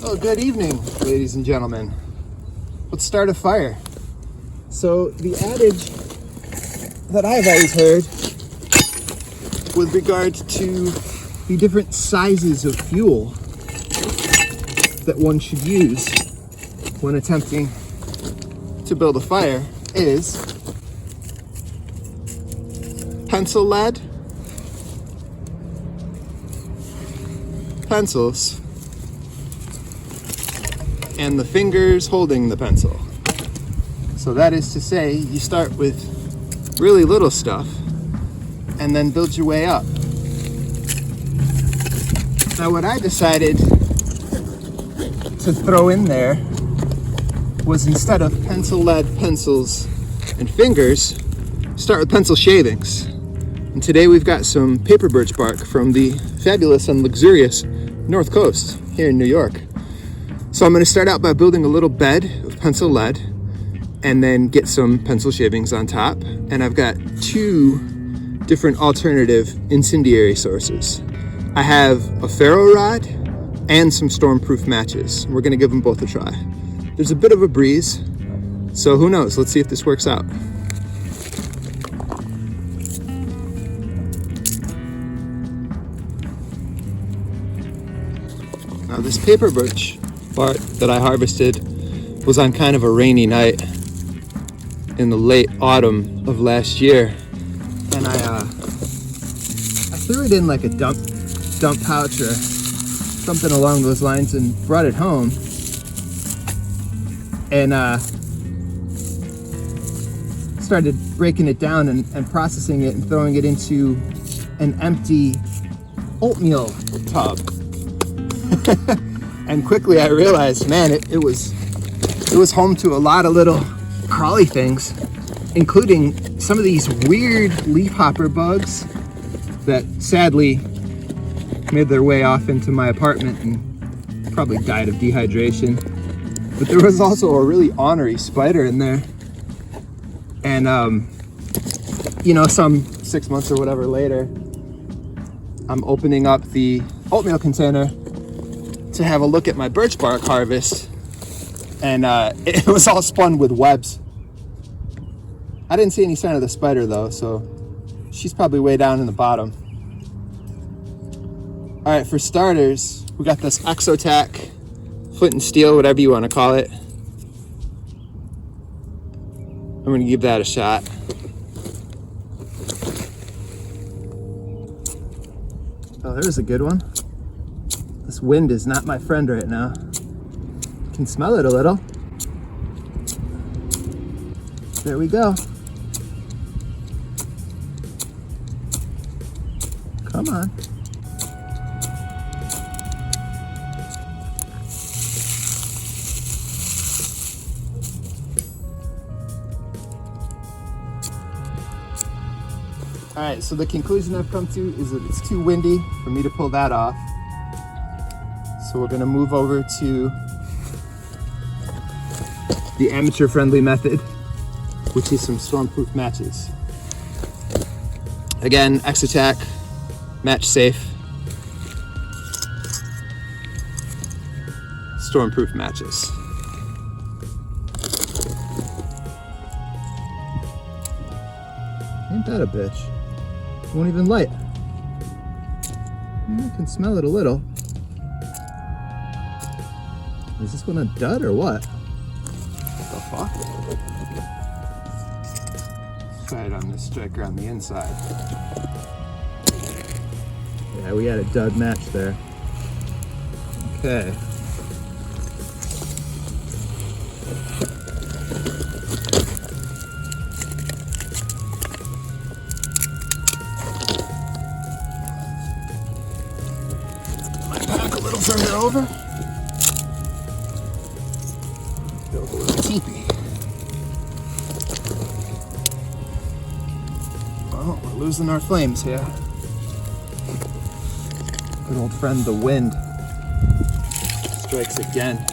Well, good evening, ladies and gentlemen. Let's start a fire. So the adage that I've always heard with regard to the different sizes of fuel that one should use when attempting to build a fire is pencil lead, pencils, and the fingers holding the pencil. So that is to say, you start with really little stuff and then build your way up. Now what I decided to throw in there was, instead of pencil lead, pencils, and fingers, start with pencil shavings. And today we've got some paper birch bark from the fabulous and luxurious North Coast here in New York. So I'm going to start out by building a little bed of pencil lead and then get some pencil shavings on top. And I've got two different alternative incendiary sources. I have a ferro rod and some stormproof matches. We're going to give them both a try. There's a bit of a breeze, so who knows? Let's see if this works out. Now this paper birch bark that I harvested was on kind of a rainy night in the late autumn of last year, and I threw it in like a dump pouch or something along those lines and brought it home, and started breaking it down and processing it and throwing it into an empty oatmeal tub. And quickly I realized, man, it was home to a lot of little crawly things, including some of these weird leafhopper bugs that sadly made their way off into my apartment and probably died of dehydration. But there was also a really ornery spider in there. And some 6 months or whatever later, I'm opening up the oatmeal container to have a look at my birch bark harvest, and it was all spun with webs. I didn't see any sign of the spider though, so she's probably way down in the bottom. All right, for starters, we got this Exotac flint and steel, whatever you want to call it. I'm gonna give that a shot. Oh, there's a good one. This wind is not my friend right now. You can smell it a little. There we go. Come on. All right, so the conclusion I've come to is that it's too windy for me to pull that off. So we're gonna move over to the amateur-friendly method, which is some stormproof matches. Again, Exotac, match safe, stormproof matches. Ain't that a bitch? Won't even light. I can smell it a little. Is this one a dud or what? What the fuck? Let's try it on this striker on the inside. Yeah, we had a dud match there. Okay. Might back a little further over. Build a little teepee. Well, we're losing our flames here. Good old friend, the wind, strikes again.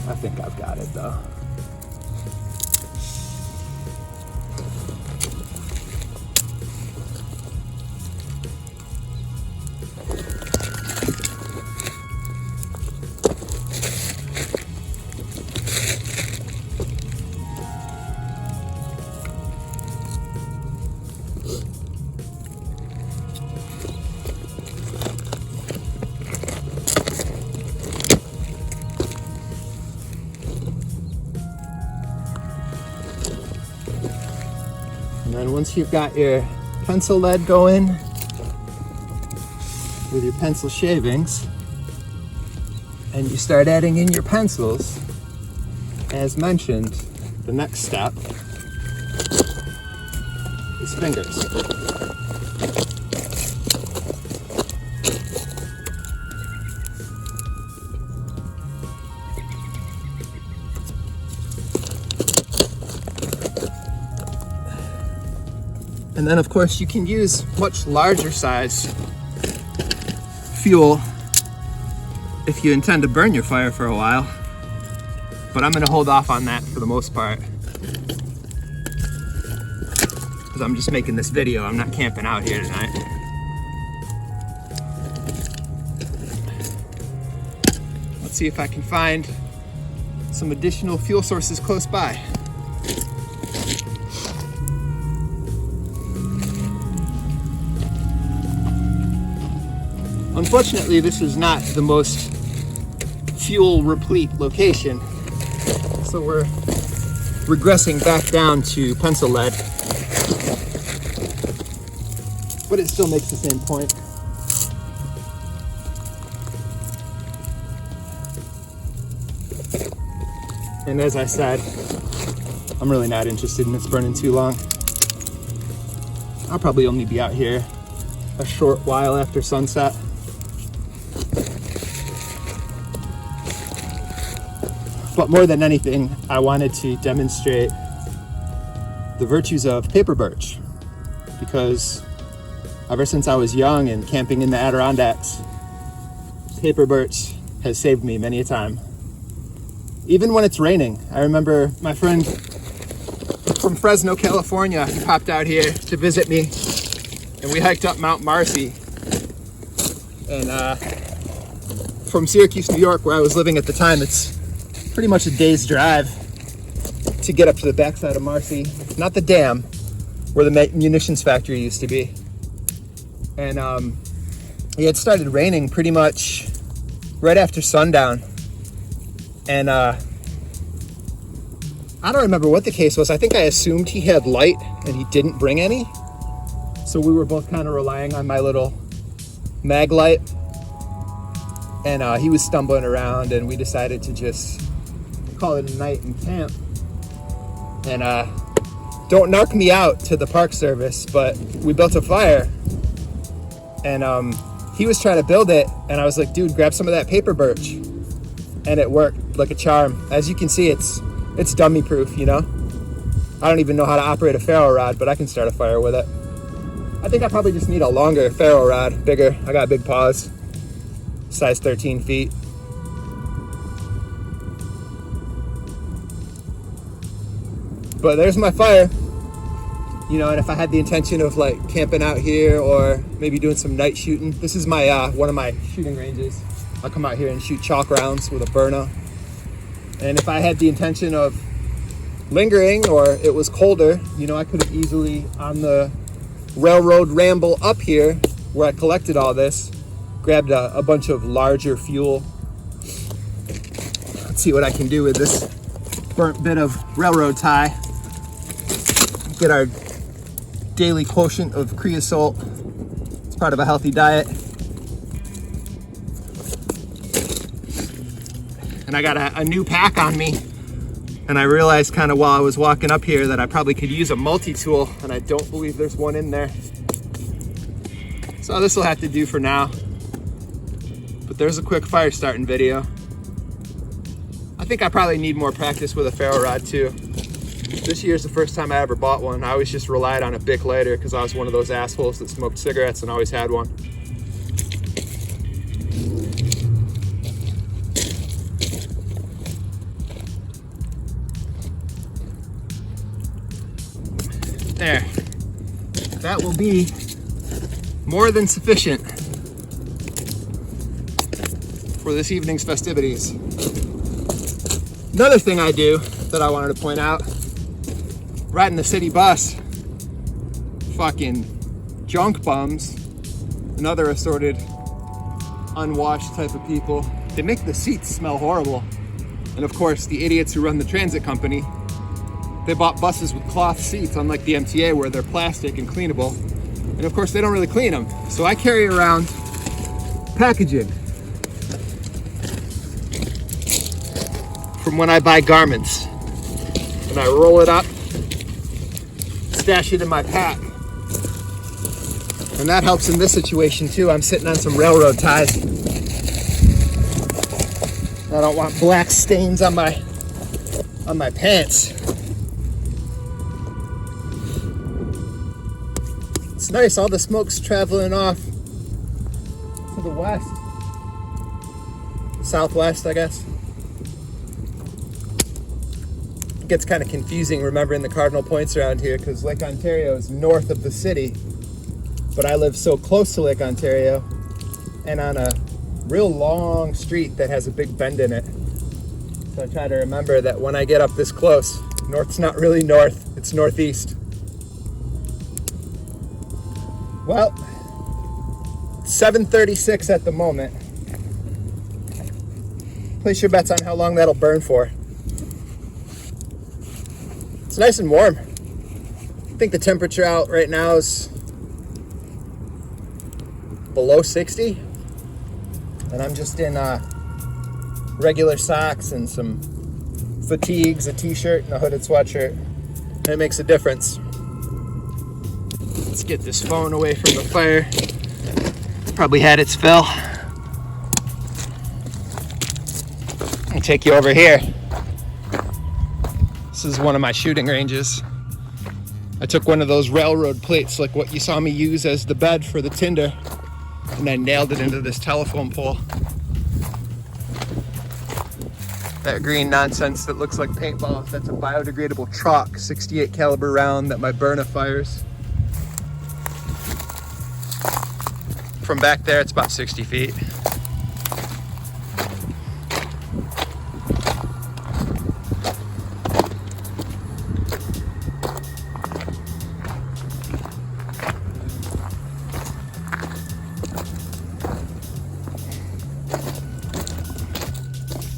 I think I've got it though. And once you've got your pencil lead going with your pencil shavings, and you start adding in your pencils, as mentioned, the next step is fingers. And then of course you can use much larger size fuel if you intend to burn your fire for a while. But I'm gonna hold off on that for the most part, because I'm just making this video. I'm not camping out here tonight. Let's see if I can find some additional fuel sources close by. Unfortunately, this is not the most fuel replete location, so we're regressing back down to pencil lead, but it still makes the same point. And as I said, I'm really not interested in this burning too long. I'll probably only be out here a short while after sunset. But more than anything, I wanted to demonstrate the virtues of paper birch, because ever since I was young and camping in the Adirondacks, paper birch has saved me many a time. Even when it's raining. I remember my friend from Fresno, California, he popped out here to visit me, and we hiked up Mount Marcy. And from Syracuse, New York, where I was living at the time, it's pretty much a day's drive to get up to the backside of Marcy, not the dam where the munitions factory used to be. And it had started raining pretty much right after sundown. And I don't remember what the case was. I think I assumed he had light and he didn't bring any. So we were both kind of relying on my little mag light. And he was stumbling around, and we decided to just call it a night in camp. And don't narc me out to the Park Service, but we built a fire, and he was trying to build it, and I was like, dude, grab some of that paper birch. And it worked like a charm. As you can see, it's dummy proof, you know? I don't even know how to operate a ferro rod, but I can start a fire with it. I think I probably just need a longer ferro rod, bigger. I got big paws, size 13 feet. But there's my fire, you know. And if I had the intention of like camping out here or maybe doing some night shooting, this is my one of my shooting ranges. I'll come out here and shoot chalk rounds with a Byrna. And if I had the intention of lingering or it was colder, you know, I could have easily, on the railroad ramble up here where I collected all this, grabbed a bunch of larger fuel. Let's see what I can do with this burnt bit of railroad tie. Get our daily quotient of creosote. It's part of a healthy diet. And I got a new pack on me. And I realized kind of while I was walking up here that I probably could use a multi-tool, and I don't believe there's one in there. So this will have to do for now. But there's a quick fire starting video. I think I probably need more practice with a ferro rod too. This year's the first time I ever bought one. I always just relied on a Bic lighter because I was one of those assholes that smoked cigarettes and always had one. There. That will be more than sufficient for this evening's festivities. Another thing I do that I wanted to point out, riding the city bus, fucking junk bums and other assorted unwashed type of people, they make the seats smell horrible. And of course, the idiots who run the transit company, They bought buses with cloth seats, unlike the MTA where they're plastic and cleanable. And of course they don't really clean them. So I carry around packaging from when I buy garments. And I roll it up, stash it in my pack. And that helps in this situation too. I'm sitting on some railroad ties. I don't want black stains on my pants. It's nice, all the smoke's traveling off to the west. Southwest, I guess. It gets kind of confusing remembering the cardinal points around here because Lake Ontario is north of the city, but I live so close to Lake Ontario and on a real long street that has a big bend in it. So I try to remember that when I get up this close, north's not really north, it's northeast. Well, 7:36 at the moment. Place your bets on how long that'll burn for. It's nice and warm. I think the temperature out right now is below 60. And I'm just in regular socks and some fatigues, a t-shirt and a hooded sweatshirt. And it makes a difference. Let's get this phone away from the fire. Probably had its fill. I'll take you over here. This is one of my shooting ranges. I took one of those railroad plates like what you saw me use as the bed for the tinder, and I nailed it into this telephone pole. That green nonsense that looks like paintballs, that's a biodegradable chalk 68 caliber round that my Byrna fires. From back there, it's about 60 feet.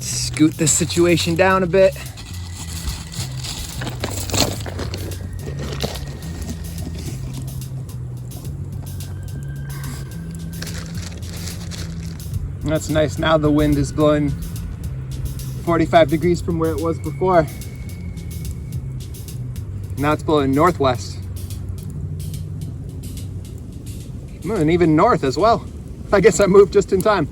Scoot this situation down a bit. That's nice. Now the wind is blowing 45 degrees from where it was before. Now it's blowing northwest. And even north as well. I guess I moved just in time.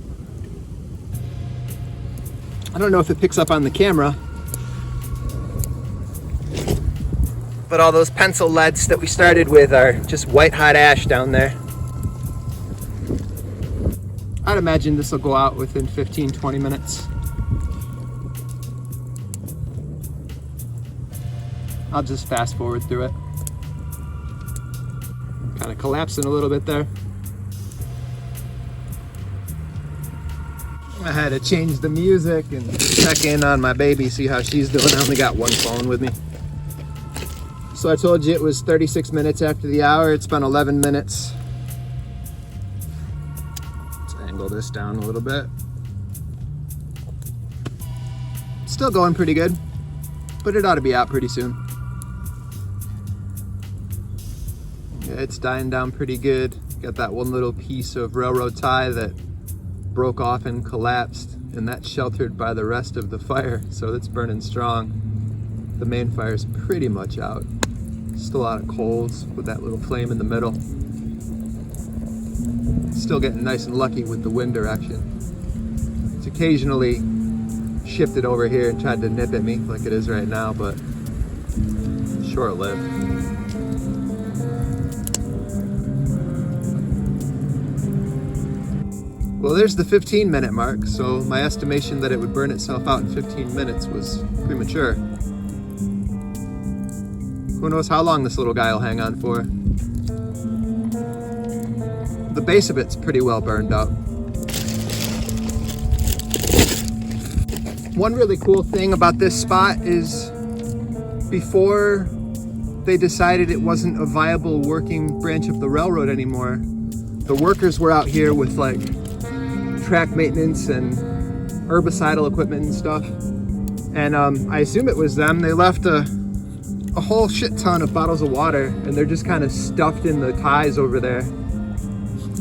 I don't know if it picks up on the camera, but all those pencil leads that we started with are just white hot ash down there. I'd imagine this will go out within 15-20 minutes. I'll just fast forward through it. Kind of collapsing a little bit there. I had to change the music and check in on my baby, see how she's doing. I only got one phone with me. So I told you it was 36 minutes after the hour. It's been 11 minutes. This down a little bit. Still going pretty good, but it ought to be out pretty soon. Yeah, it's dying down pretty good. Got that one little piece of railroad tie that broke off and collapsed, and that's sheltered by the rest of the fire, so it's burning strong. The main fire is pretty much out. Still a lot of coals with that little flame in the middle. Still getting nice and lucky with the wind direction. It's occasionally shifted over here and tried to nip at me like it is right now, but short-lived. Well, there's the 15-minute mark, so my estimation that it would burn itself out in 15 minutes was premature. Who knows how long this little guy will hang on for. The base of it's pretty well burned up. One really cool thing about this spot is before they decided it wasn't a viable working branch of the railroad anymore, the workers were out here with like track maintenance and herbicidal equipment and stuff. And I assume it was them. They left a a whole shit ton of bottles of water, and they're just kind of stuffed in the ties over there.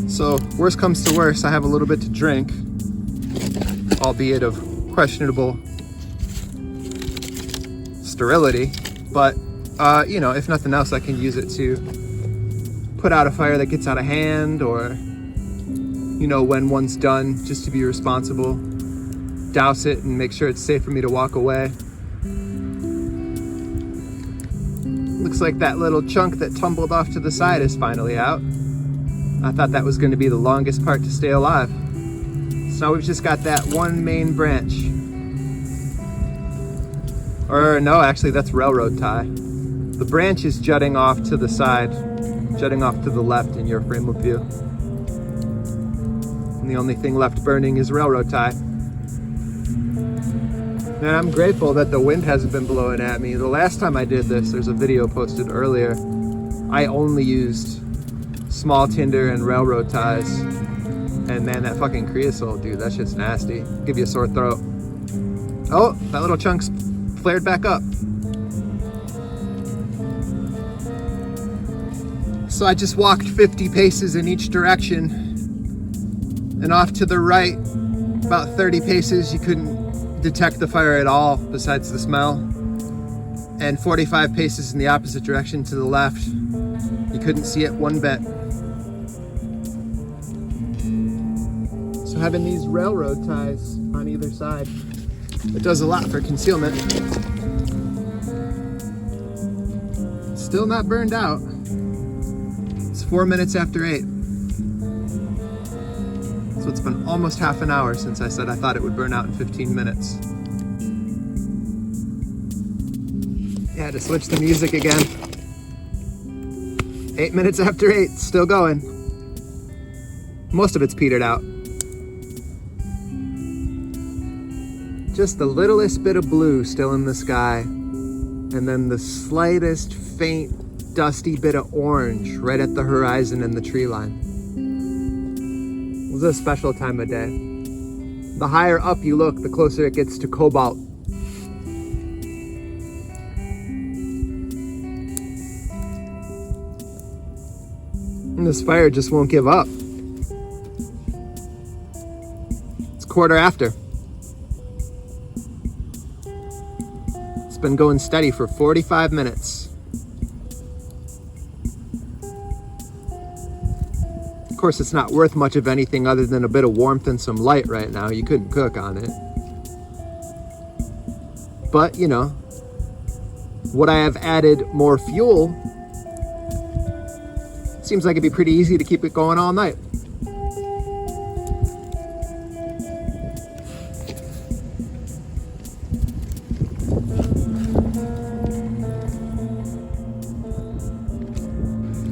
So worst comes to worst, I have a little bit to drink, albeit of questionable sterility. But you know, if nothing else, I can use it to put out a fire that gets out of hand, or, you know, when one's done, just to be responsible, douse it and make sure it's safe for me to walk away. Looks like that little chunk that tumbled off to the side is finally out. I thought that was going to be the longest part to stay alive. So now we've just got that one main branch. Or no, actually that's railroad tie. The branch is jutting off to the side, jutting off to the left in your frame of view. And the only thing left burning is railroad tie. And I'm grateful that the wind hasn't been blowing at me. The last time I did this, there's a video posted earlier, I only used small tinder and railroad ties. And man, that fucking creosote, dude, that shit's nasty. Give you a sore throat. Oh, that little chunk's flared back up. So I just walked 50 paces in each direction. And off to the right, about 30 paces, you couldn't detect the fire at all besides the smell, and 45 paces in the opposite direction to the left, you couldn't see it one bit. So having these railroad ties on either side, it does a lot for concealment. Still not burned out. It's 4 minutes after 8. So it's been almost half an hour since I said I thought it would burn out in 15 minutes. Yeah, to switch the music again. 8 minutes after 8, still going. Most of it's petered out. Just the littlest bit of blue still in the sky, and then the slightest faint dusty bit of orange right at the horizon and the tree line. It's a special time of day. The higher up you look, the closer it gets to cobalt. And this fire just won't give up. It's 1:15. It's been going steady for 45 minutes. Of course, it's not worth much of anything other than a bit of warmth and some light right now. You couldn't cook on it. But, you know, would I have added more fuel? Seems like it'd be pretty easy to keep it going all night.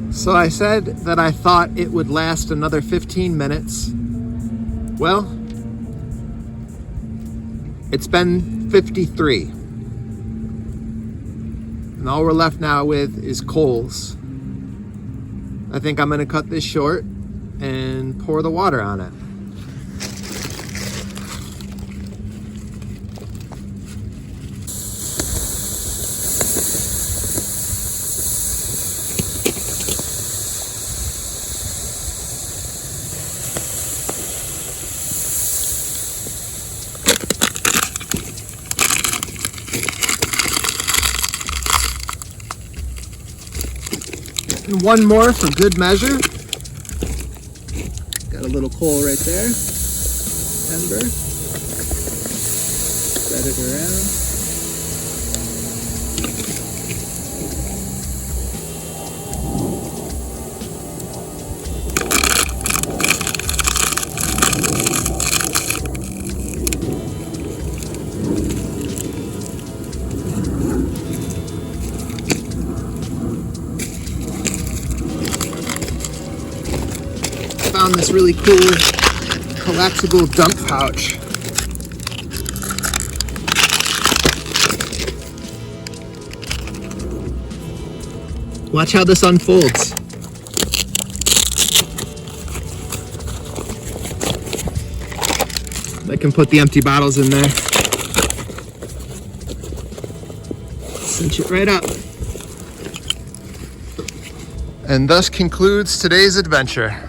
So I said that I thought it would last another 15 minutes. Well, it's been 53. And all we're left now with is coals. I think I'm gonna cut this short and pour the water on it. And one more for good measure. Got a little coal right there. Ember. Spread it around. Found this really cool collapsible dump pouch. Watch how this unfolds. I can put the empty bottles in there. Cinch it right up. And thus concludes today's adventure.